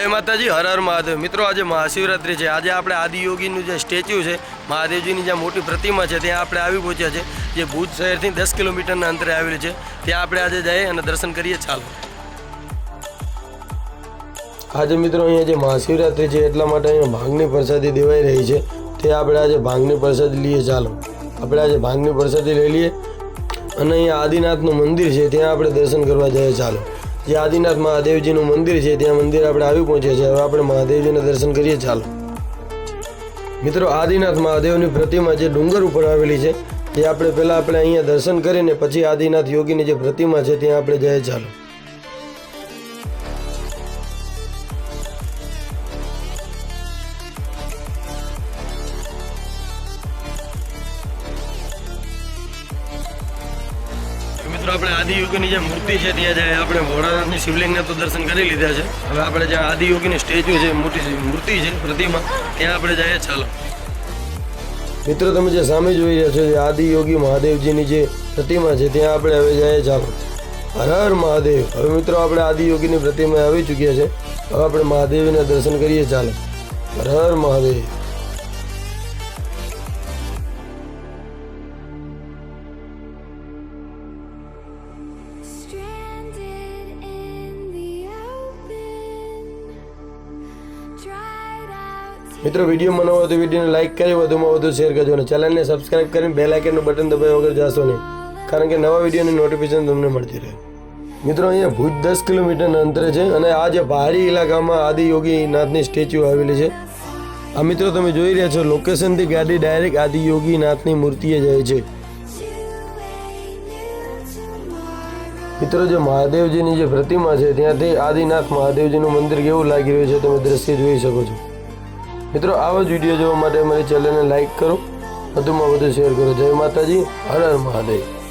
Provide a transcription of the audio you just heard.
જય માતાજી, હર હર મહાદેવ। મિત્રો આજે મહાશિવરાત્રિ છે। આજે આપણે આદિયોગીનું જે સ્ટેચ્યુ છે, મહાદેવજીની જ્યાં મોટી પ્રતિમા છે, ત્યાં આપણે આવી પહોંચ્યા છે, જે ભુજ શહેરથી 10 કિલોમીટરના અંતરે આવેલી છે। ત્યાં આપણે આજે જઈએ અને દર્શન કરીએ। ચાલો। આજે મિત્રો અહીંયા જે મહાશિવરાત્રિ છે એટલા માટે અહીંયા ભાંગની પ્રસાદી દેવાઈ રહી છે। તે આપણે આજે ભાંગની પ્રસાદી લઈએ। ચાલો આપણે આજે ભાંગની પ્રસાદી લઈ લઈએ અને અહીંયા આદિનાથનું મંદિર છે, ત્યાં આપણે દર્શન કરવા જઈએ। ચાલો, જે આદિનાથ મહાદેવજીનું મંદિર છે ત્યાં મંદિર આપણે આવી પહોંચ્યા છે। હવે આપણે મહાદેવજીના દર્શન કરીએ। ચાલો મિત્રો, આદિનાથ મહાદેવની પ્રતિમા જે ડુંગર ઉપર આવેલી છે, તે આપણે અહીંયા દર્શન કરીને પછી આદિનાથ યોગીની જે પ્રતિમા છે ત્યાં આપણે જઈએ। ચાલો મિત્રો, આપણે આદિયોગીની જે મૂર્તિ છે ત્યાં જાય। આપણે ભોળાનાથની શિવલિંગના તો દર્શન કરી લીધા છે। હવે આપણે જ્યાં આદિયોગીની સ્ટેચ્યુ છે, મોટી મૂર્તિ છે, પ્રતિમા, ત્યાં આપણે જઈએ। ચાલો મિત્રો, તમે જે સામે જોઈ રહ્યા છો, જે આદિયોગી મહાદેવજીની જે પ્રતિમા છે ત્યાં આપણે હવે જઈએ। ચાલો, હર હર મહાદેવ। હવે મિત્રો, આપણે આદિયોગીની પ્રતિમા આવી ચૂક્યા છે। હવે આપણે મહાદેવના દર્શન કરીએ। ચાલો, હર હર મહાદેવ। મિત્રો, વિડીયો મને હોય તો વિડીયોને લાઇક કરી વધુમાં વધુ શેર કરજો અને ચેનલને સબસ્ક્રાઇબ કરીને બેલ આઇકનનું બટન દબાવ્યા વગર જાશો નહીં, કારણ કે નવા વિડીયોની નોટિફિકેશન તમને મળતી રહે। મિત્રો, અહીંયા ભુજ 10 કિલોમીટરના અંતરે છે અને આ જે પહાડી ઇલાકામાં આદિયોગીનાથની સ્ટેચ્યુ આવેલી છે। આ મિત્રો તમે જોઈ રહ્યા છો, લોકેશનથી ગાડી ડાયરેક્ટ આદિયોગીનાથની મૂર્તિએ જાય છે। મિત્રો, જે મહાદેવજીની જે પ્રતિમા છે ત્યાંથી આદિનાથ મહાદેવજીનું મંદિર કેવું લાગી રહ્યું છે તમે દ્રશ્ય જોઈ શકો છો। મિત્રો, આવા જ વિડીયો જોવા માટે અમારી ચેનલને લાઇક કરો, વધુમાં વધુ શેર કરો। જય માતાજી, હર હર મહાદેવ।